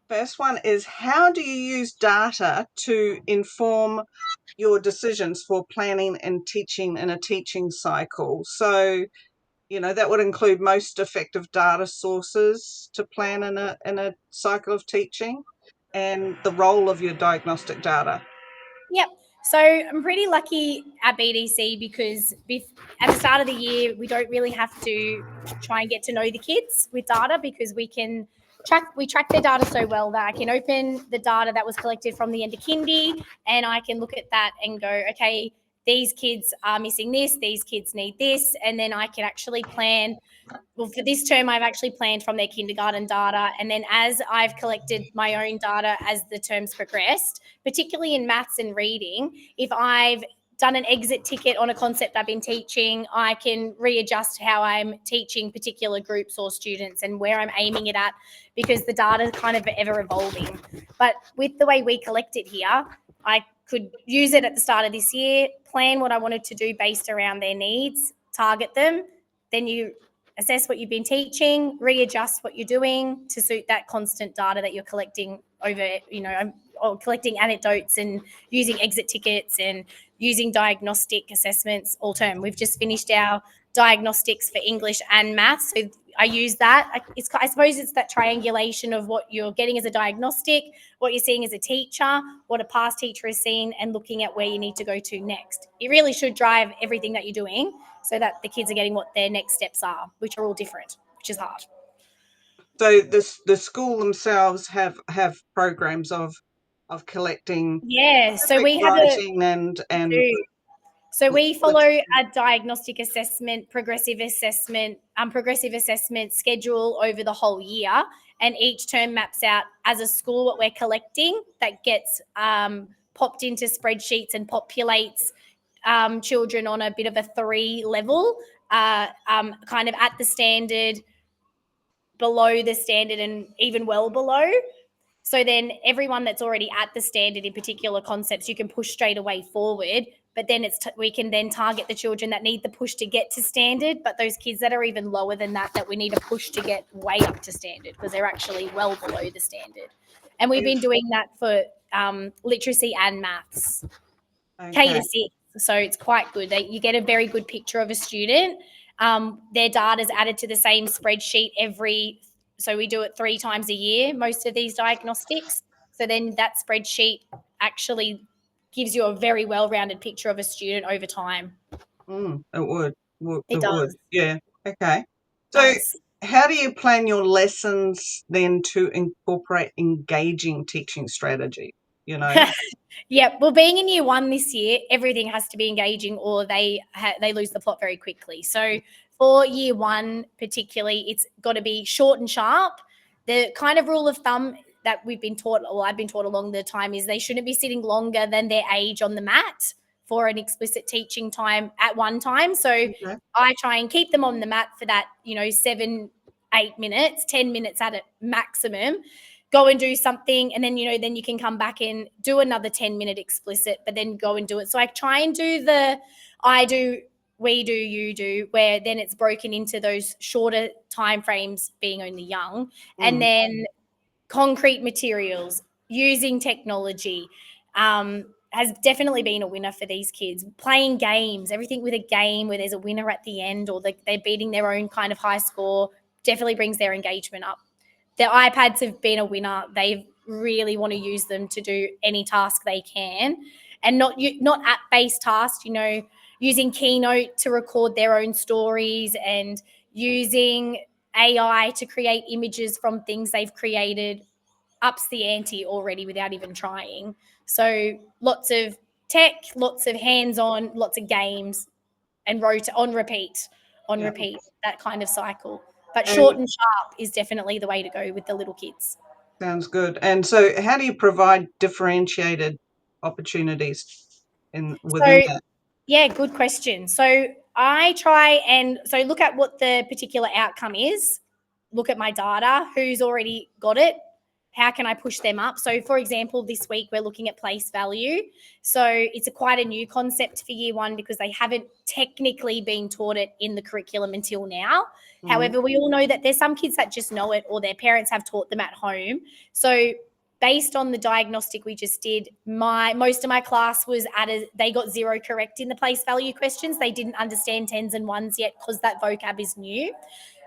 First one is, how do you use data to inform your decisions for planning and teaching in a teaching cycle? So, that would include most effective data sources to plan in a cycle of teaching, and the role of your diagnostic data. Yep. So I'm pretty lucky at BDC because at the start of the year, we don't really have to try and get to know the kids with data because we track their data so well that I can open the data that was collected from the end of kindy and I can look at that and go, okay, these kids are missing this, these kids need this, and then I can actually plan. Well, for this term, I've actually planned from their kindergarten data. And then as I've collected my own data as the terms progressed, particularly in maths and reading, if I've done an exit ticket on a concept I've been teaching, I can readjust how I'm teaching particular groups or students and where I'm aiming it at because the data is kind of ever evolving. But with the way we collect it here, I could use it at the start of this year, plan what I wanted to do based around their needs, target them, then you assess what you've been teaching, readjust what you're doing to suit that constant data that you're collecting over, or collecting anecdotes and using exit tickets and using diagnostic assessments all term. We've just finished our diagnostics for English and maths. So I use that. I suppose it's that triangulation of what you're getting as a diagnostic, what you're seeing as a teacher, what a past teacher has seen, and looking at where you need to go to next. It really should drive everything that you're doing so that the kids are getting what their next steps are, which are all different, which is hard. So the school themselves have programs of collecting So we have writing and So we follow a diagnostic assessment, progressive assessment schedule over the whole year, and each term maps out as a school what we're collecting that gets popped into spreadsheets and populates children on a bit of a 3 level, kind of at the standard, below the standard, and even well below. So then everyone that's already at the standard in particular concepts, you can push straight away forward. But then we can then target the children that need the push to get to standard, but those kids that are even lower than that we need a push to get way up to standard because they're actually well below the standard. And we've been doing that for literacy and maths, K to 6. So it's quite good. You get a very good picture of a student. Their data is added to the same spreadsheet so we do it 3 times a year, most of these diagnostics. So then that spreadsheet actually gives you a very well-rounded picture of a student over time. It would. It does. Yeah. Okay. So how do you plan your lessons then to incorporate engaging teaching strategy? Yeah, well, being in year 1 this year, everything has to be engaging or they lose the plot very quickly. So for year 1 particularly, it's got to be short and sharp. The kind of rule of thumb that we've been taught, or I've been taught along the time, is they shouldn't be sitting longer than their age on the mat for an explicit teaching time at one time. So I try and keep them on the mat for that, 7, 8 minutes, 10 minutes at a maximum. Go and do something, and then then you can come back and do another 10-minute explicit, but then go and do it. So I try and do the I do, we do, you do, where then it's broken into those shorter time frames, being only young, and then concrete materials, using technology, has definitely been a winner for these kids. Playing games, everything with a game where there's a winner at the end or they're beating their own kind of high score, definitely brings their engagement up. The iPads have been a winner. They really want to use them to do any task they can, and not app-based tasks, using Keynote to record their own stories and using AI to create images from things they've created ups the ante already without even trying. So lots of tech, lots of hands-on, lots of games, and on repeat, that kind of cycle. But short and sharp is definitely the way to go with the little kids. Sounds good. And so how do you provide differentiated opportunities within that? Yeah, good question. So I try and look at what the particular outcome is, look at my data, who's already got it, how can I push them up? So, for example, this week we're looking at place value. So it's quite a new concept for year one because they haven't technically been taught it in the curriculum until now. However, we all know that there's some kids that just know it or their parents have taught them at home. So based on the diagnostic we just did, most of my class was they got 0 correct in the place value questions. They didn't understand tens and ones yet because that vocab is new.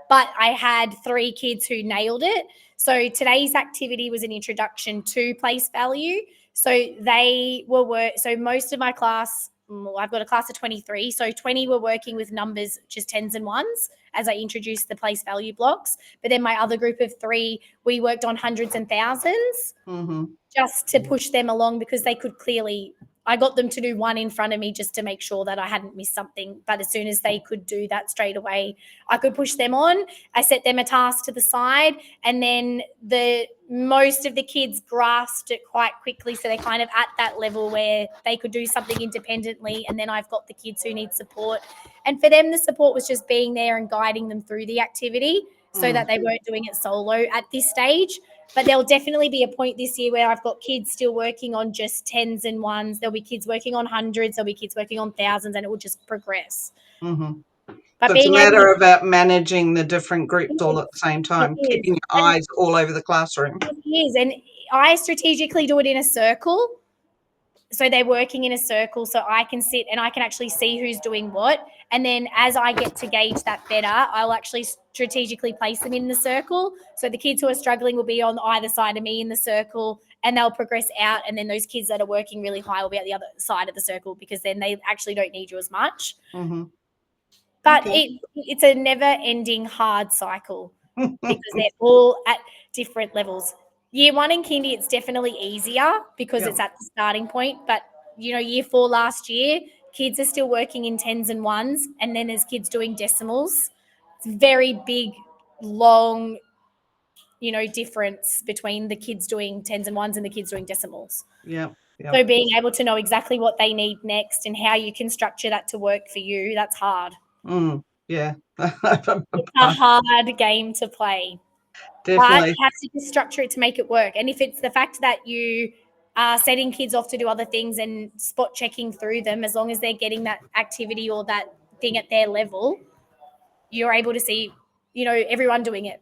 But I had 3 kids who nailed it. So today's activity was an introduction to place value. So so most of my class, I've got a class of 23. So 20 were working with numbers, just tens and ones, as I introduced the place value blocks. But then my other group of 3, we worked on hundreds and thousands just to push them along because they could clearly, I got them to do one in front of me just to make sure that I hadn't missed something. But as soon as they could do that straight away, I could push them on. I set them a task to the side, and then most of the kids grasped it quite quickly. So they're kind of at that level where they could do something independently. And then I've got the kids who need support. And for them, the support was just being there and guiding them through the activity so that they weren't doing it solo at this stage. But there'll definitely be a point this year where I've got kids still working on just tens and ones. There'll be kids working on hundreds. There'll be kids working on thousands, and it will just progress. But So it's a being able matter to, about managing the different groups all at the same time, it is. keeping your eyes all over the classroom. It is. And I strategically do it in a circle. So they're working in a circle so I can sit and I can actually see who's doing what. And then as I get to gauge that better, I'll actually strategically place them in the circle. So the kids who are struggling will be on either side of me in the circle and they'll progress out. And then those kids that are working really high will be at the other side of the circle because then they actually don't need you as much. But it's a never-ending hard cycle because they're all at different levels. Year 1 in kindy, it's definitely easier because it's at the starting point. But, year 4 last year, kids are still working in tens and ones, and then there's kids doing decimals. It's very big, long, difference between the kids doing tens and ones and the kids doing decimals. So being able to know exactly what they need next and how you can structure that to work for you, that's hard. Yeah. It's a hard game to play. Definitely. But you have to just structure it to make it work. And if it's the fact that you are setting kids off to do other things and spot checking through them, as long as they're getting that activity or that thing at their level, you're able to see, everyone doing it.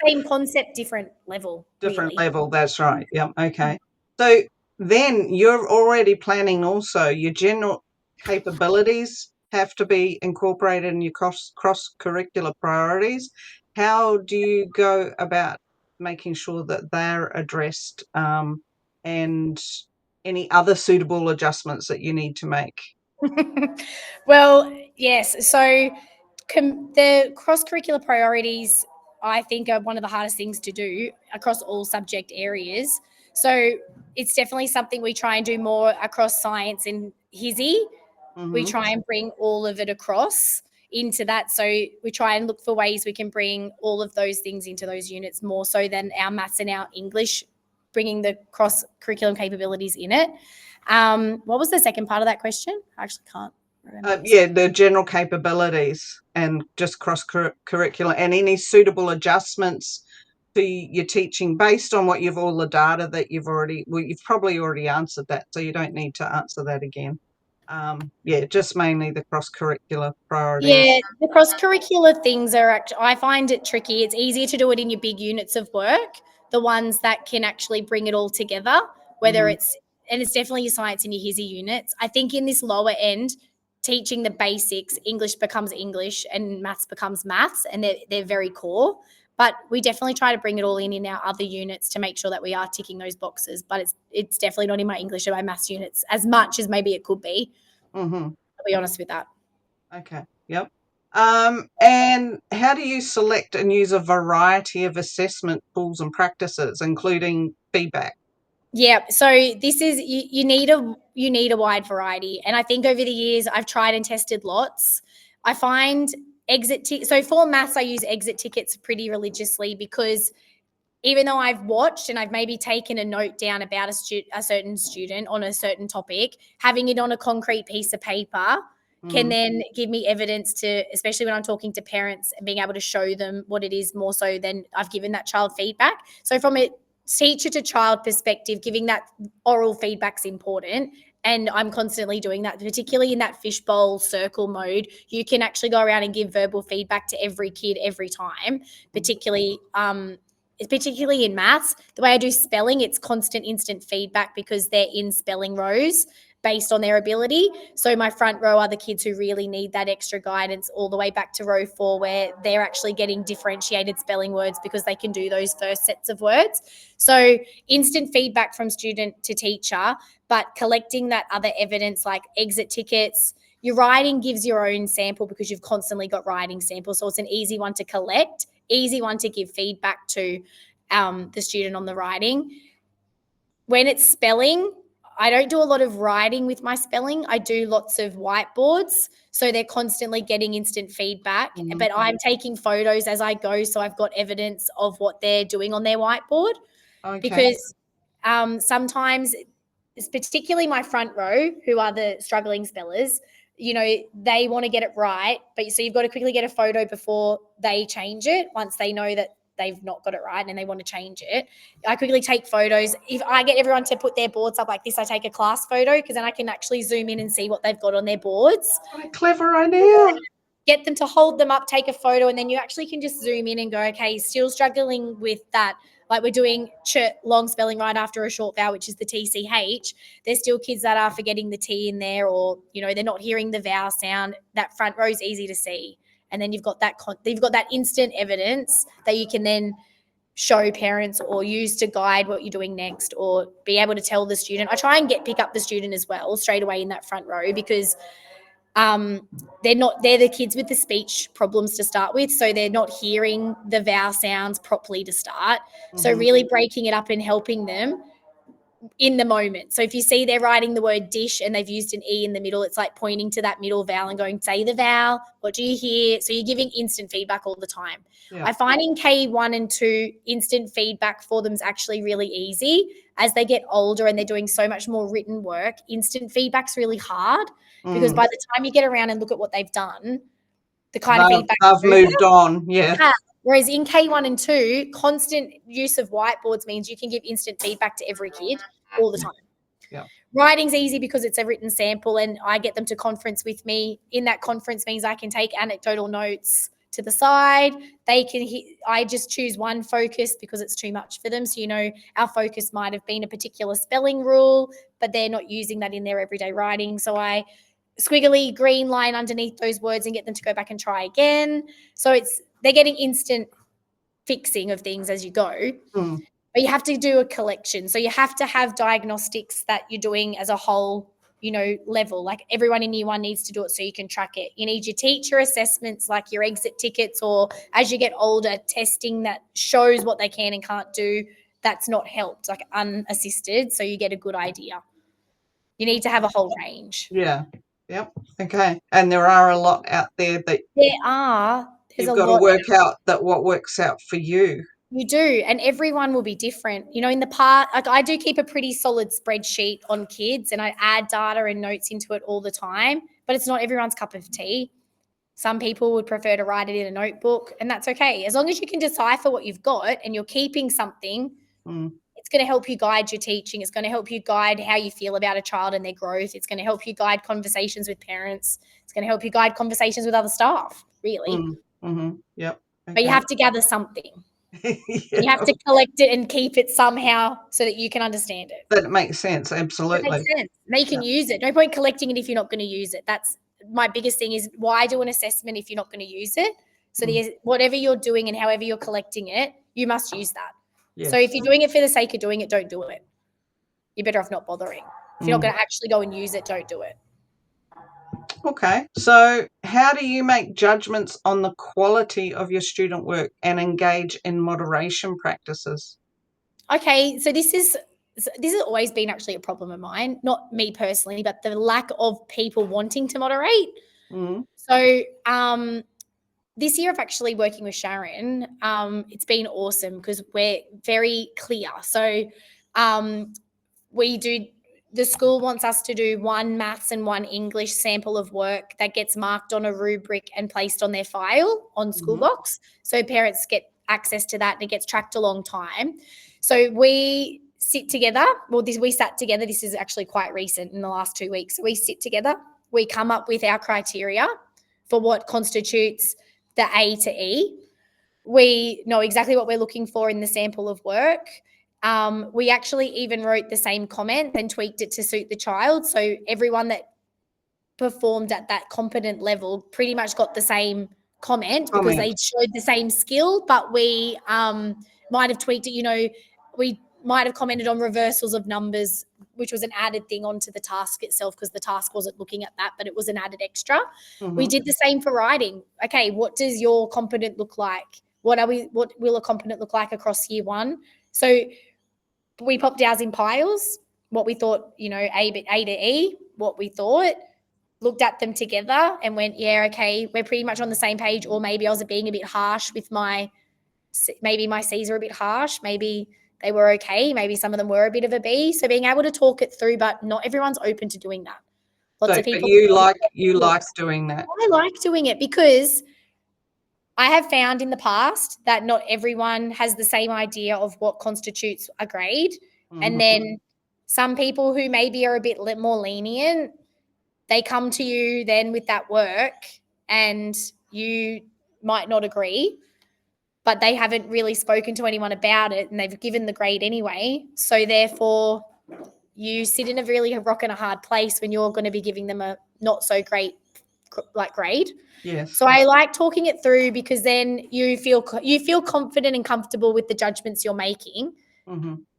Same concept, different level. Different really. level, that's right. Yeah, okay. So then you're already planning also your general capabilities have to be incorporated in your cross-curricular priorities. How do you go about making sure that they're addressed and any other suitable adjustments that you need to make? Well, yes. So the cross-curricular priorities, I think, are one of the hardest things to do across all subject areas. So it's definitely something we try and do more across science and HISI. We try and bring all of it across into that. So we try and look for ways we can bring all of those things into those units more so than our maths and our English, bringing the cross-curriculum capabilities in it. What was the second part of that question? I actually can't remember. The general capabilities and just cross-curricular and any suitable adjustments to your teaching based on what all the data that you've probably already answered that, so you don't need to answer that again. Just mainly the cross-curricular priorities. Yeah, the cross-curricular things I find it tricky. It's easier to do it in your big units of work, the ones that can actually bring it all together, and it's definitely your science and your HISI units. I think in this lower end, teaching the basics, English becomes English and maths becomes maths, and they're very core. But we definitely try to bring it all in our other units to make sure that we are ticking those boxes. But it's definitely not in my English or my maths units as much as maybe it could be. I'll be honest with that. Okay. Yep. And how do you select and use a variety of assessment tools and practices, including feedback? Yeah, so this is you need a wide variety, and I think over the years I've tried and tested lots. I find so for maths I use exit tickets pretty religiously because even though I've watched and I've maybe taken a note down about a certain student on a certain topic, having it on a concrete piece of paper can then give me evidence to, especially when I'm talking to parents and being able to show them what it is more so than I've given that child feedback. So from it, teacher to child perspective, giving that oral feedback's important. And I'm constantly doing that, particularly in that fishbowl circle mode. You can actually go around and give verbal feedback to every kid every time, particularly in maths. The way I do spelling, it's constant instant feedback because they're in spelling rows based on their ability. So my front row are the kids who really need that extra guidance, all the way back to row 4 where they're actually getting differentiated spelling words because they can do those first sets of words. So instant feedback from student to teacher, but collecting that other evidence like exit tickets. Your writing gives your own sample because you've constantly got writing samples. So it's an easy one to collect, easy one to give feedback to the student on the writing. When it's spelling, I don't do a lot of writing with my spelling. I do lots of whiteboards. So they're constantly getting instant feedback, but I'm taking photos as I go. So I've got evidence of what they're doing on their whiteboard. Okay. Because sometimes, particularly my front row, who are the struggling spellers, they want to get it right. But so you've got to quickly get a photo before they change it once they know that they've not got it right and they want to change it. I quickly take photos. If I get everyone to put their boards up like this, I take a class photo because then I can actually zoom in and see what they've got on their boards. What a clever idea. Get them to hold them up, take a photo, and then you actually can just zoom in and go, okay, still struggling with that. Like we're doing long spelling right after a short vowel, which is the TCH. There's still kids that are forgetting the T in there, or they're not hearing the vowel sound. That front row is easy to see, and then you've got that instant evidence that you can then show parents or use to guide what you're doing next, or be able to tell the student. I try and pick up the student as well straight away in that front row because they're the kids with the speech problems to start with, so they're not hearing the vowel sounds properly to start. So really breaking it up and helping them in the moment. So if you see they're writing the word dish and they've used an E in the middle, it's like pointing to that middle vowel and going, say the vowel, what do you hear? So you're giving instant feedback all the time. I find in K1 and 2, instant feedback for them is actually really easy. As they get older and they're doing so much more written work, instant feedback's really hard because by the time you get around and look at what they've done, the kind of feedback I've moved on. Yeah. Whereas in K1 and 2, constant use of whiteboards means you can give instant feedback to every kid all the time. Yeah. Writing's easy because it's a written sample and I get them to conference with me. In that conference means I can take anecdotal notes to the side. I just choose one focus because it's too much for them. So, our focus might have been a particular spelling rule, but they're not using that in their everyday writing. So I squiggly green line underneath those words and get them to go back and try again. So they're getting instant fixing of things as you go. But you have to do a collection. So you have to have diagnostics that you're doing as a whole, level. Like everyone in year 1 needs to do it so you can track it. You need your teacher assessments like your exit tickets, or as you get older, testing that shows what they can and can't do. That's not helped, like unassisted. So you get a good idea. You need to have a whole range. Yeah. Yep. Okay. And there are a lot out there that There's you've a got to lot. work out that what works out for you. You do, and everyone will be different. In the part, like I do keep a pretty solid spreadsheet on kids and I add data and notes into it all the time, but it's not everyone's cup of tea. Some people would prefer to write it in a notebook, and that's okay. As long as you can decipher what you've got and you're keeping something, it's going to help you guide your teaching. It's going to help you guide how you feel about a child and their growth. It's going to help you guide conversations with parents. It's going to help you guide conversations with other staff, really. Yep. Okay. But you have to gather something. You have to collect it and keep it somehow so that you can understand it. That makes sense. Absolutely. That makes sense. Now you can use it. No point collecting it if you're not going to use it. That's my biggest thing is why do an assessment if you're not going to use it? So whatever you're doing and however you're collecting it, you must use that. Yes. So if you're doing it for the sake of doing it, don't do it. You're better off not bothering. If you're not going to actually go and use it, don't do it. Okay. So how do you make judgments on the quality of your student work and engage in moderation practices? Okay. So this has always been actually a problem of mine, not me personally, but the lack of people wanting to moderate. So this year of actually working with Sharon, it's been awesome because we're very clear. So the school wants us to do 1 maths and 1 English sample of work that gets marked on a rubric and placed on their file on Schoolbox. So parents get access to that and it gets tracked a long time. So we sit together. Well, we sat together. This is actually quite recent in the last 2 weeks. So we sit together. We come up with our criteria for what constitutes the A to E. We know exactly what we're looking for in the sample of work. We actually even wrote the same comment and tweaked it to suit the child. So everyone that performed at that competent level pretty much got the same comment because they showed the same skill, but we might have tweaked it. We might have commented on reversals of numbers, which was an added thing onto the task itself because the task wasn't looking at that, but it was an added extra. We did the same for writing. Okay, what does your competent look like? What will a competent look like across year one? So we popped ours in piles, what we thought, A to E, what we thought, looked at them together and went, yeah, okay, we're pretty much on the same page. Or maybe I was being a bit harsh with maybe my C's are a bit harsh. Maybe they were okay. Maybe some of them were a bit of a B. So being able to talk it through, but not everyone's open to doing that. Lots of But people. you like doing that. I like doing it because I have found in the past that not everyone has the same idea of what constitutes a grade. And then some people who maybe are a bit more lenient, they come to you then with that work and you might not agree, but they haven't really spoken to anyone about it and they've given the grade anyway. So therefore, you sit in a really rock and a hard place when you're going to be giving them a not so great grade. Yes. So I like talking it through because then you feel confident and comfortable with the judgments you're making,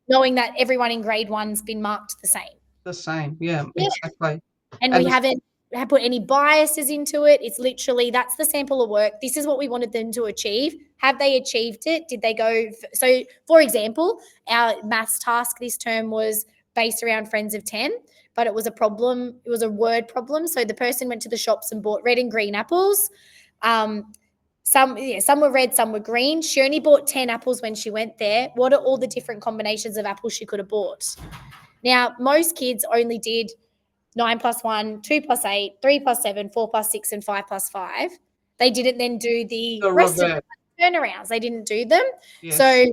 knowing that everyone in grade one's been marked the same. The same, yeah. Exactly. And we haven't put any biases into it. It's literally, that's the sample of work. This is what we wanted them to achieve. Have they achieved it? Did they go? So, for example, our maths task this term was based around friends of 10, but it was a problem. It was a word problem. So the person went to the shops and bought red and green apples. Some were red, some were green. She only bought 10 apples when she went there. What are all the different combinations of apples she could have bought? Now, most kids only did 9 plus 1, 2 plus 8, 3 plus 7, 4 plus 6, and 5 plus 5. They didn't then do the rest of the turnarounds. They didn't do them. Yes. So,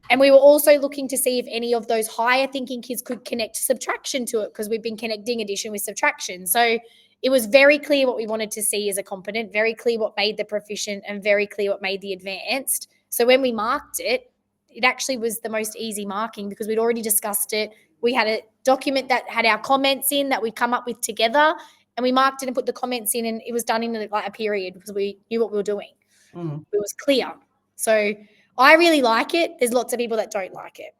and we were also looking to see if any of those higher thinking kids could connect subtraction to it because we've been connecting addition with subtraction. So it was very clear what we wanted to see as a competent, very clear what made the proficient, and very clear what made the advanced. So when we marked it, it actually was the most easy marking because we'd already discussed it. We had a document that had our comments in that we'd come up with together, and we marked it and put the comments in, and it was done in a period because we knew what we were doing. It was clear. So I really like it. There's lots of people that don't like it.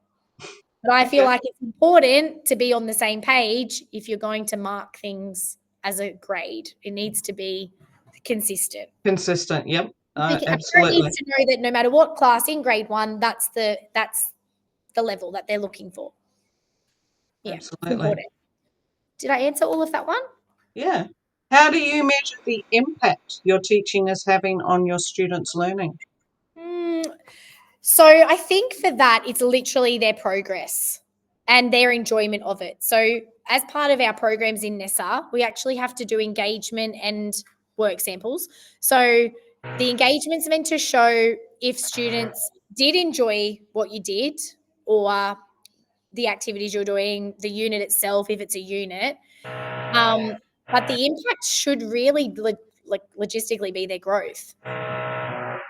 But I feel like it's important to be on the same page if you're going to mark things as a grade. It needs to be consistent. Consistent, yep. Absolutely. A Absolutely. parent needs to know that no matter what class in grade one, that's the level that they're looking for. Yeah, absolutely. Did I answer all of that one? Yeah. How do you measure the impact your teaching is having on your students' learning? So I think for that, it's literally their progress and their enjoyment of it. So as part of our programs in NESA, we actually have to do engagement and work samples. So the engagement's meant to show if students did enjoy what you did or the activities you're doing, the unit itself, if it's a unit. But the impact should really logistically be their growth.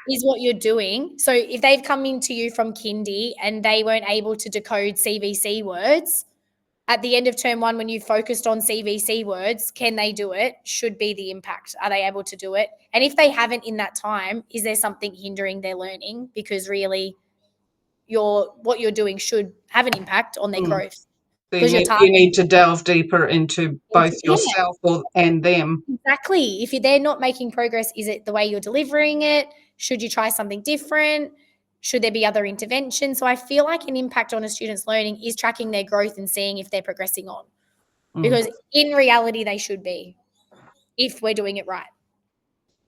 Is what you're doing. So if they've come into you from kindy and they weren't able to decode CVC words, at the end of term one, when you focused on CVC words, can they do it? Should be the impact. Are they able to do it? And if they haven't in that time, is there something hindering their learning? Because really, what you're doing should have an impact on their growth. So you need to delve deeper into both yourself and them. Exactly. If they're not making progress, is it the way you're delivering it? Should you try something different? Should there be other interventions? So I feel like an impact on a student's learning is tracking their growth and seeing if they're progressing on. Because in reality, they should be, if we're doing it right.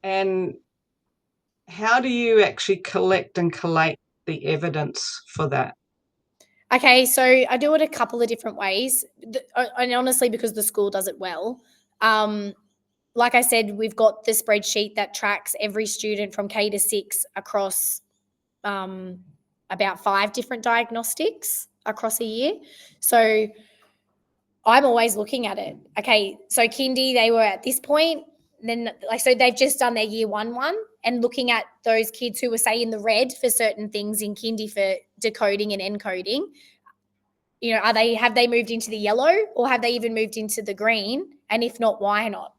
And how do you actually collect and collate the evidence for that? Okay, so I do it a couple of different ways. And honestly, because the school does it well. Like I said, we've got the spreadsheet that tracks every student from K to 6 across about 5 different diagnostics across a year. So I'm always looking at it. Okay, so kindy, they were at this point, then so they've just done their year one, and looking at those kids who were, say, in the red for certain things in kindy for decoding and encoding. Have they moved into the yellow, or have they even moved into the green? And if not, why not?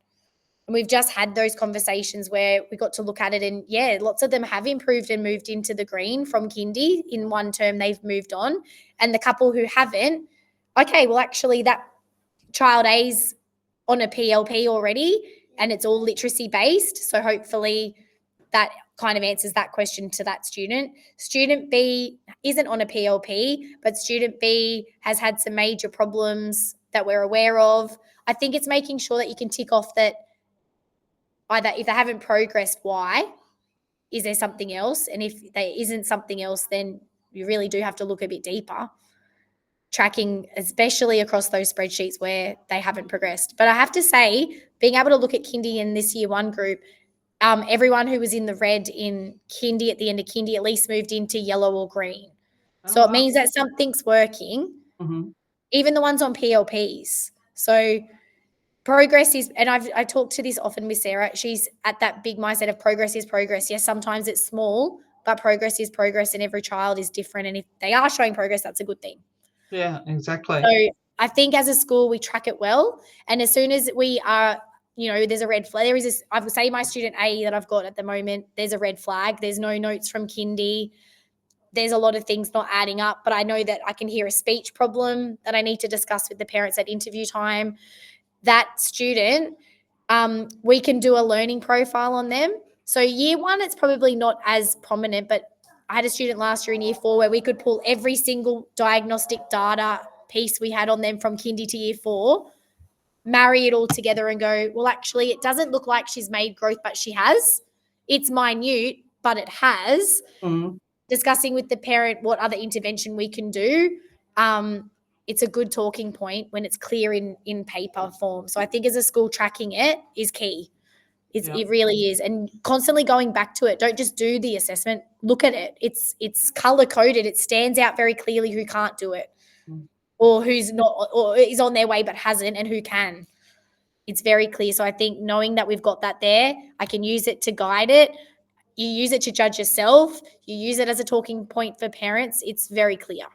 And we've just had those conversations where we got to look at it, and lots of them have improved and moved into the green from kindy. In one term, they've moved on. And the couple who haven't, okay, well, actually that child A's on a PLP already, and it's all literacy based. So hopefully that kind of answers that question to that student. Student B isn't on a PLP, but student B has had some major problems that we're aware of. I think it's making sure that you can tick off that either if they haven't progressed, why? Is there something else? And if there isn't something else, then you really do have to look a bit deeper, tracking, especially across those spreadsheets where they haven't progressed. But I have to say, being able to look at kindy in this year one group, everyone who was in the red in kindy at the end of kindy at least moved into yellow or green. Oh, So it wow. means that something's working, even the ones on PLPs. So progress is, and I talk to this often with Sarah, she's at that big mindset of progress is progress. Yes, sometimes it's small, but progress is progress, and every child is different. And if they are showing progress, that's a good thing. Yeah, exactly. So I think as a school, we track it well. And as soon as we are, there's a red flag. There is this, I would say my student A that I've got at the moment, there's a red flag. There's no notes from kindy. There's a lot of things not adding up, but I know that I can hear a speech problem that I need to discuss with the parents at interview time. That student, we can do a learning profile on them. So year one, it's probably not as prominent, but I had a student last year in year 4 where we could pull every single diagnostic data piece we had on them from kindy to year 4, marry it all together and go, well, actually, it doesn't look like she's made growth, but she has. It's minute, but it has. Discussing with the parent what other intervention we can do. It's a good talking point when it's clear in paper form. So I think as a school, tracking it is key. It really is. And constantly going back to it. Don't just do the assessment. Look at it. It's color coded. It stands out very clearly who can't do it, or who's not, or is on their way but hasn't, and who can. It's very clear. So I think knowing that we've got that there, I can use it to guide it. You use it to judge yourself. You use it as a talking point for parents. It's very clear.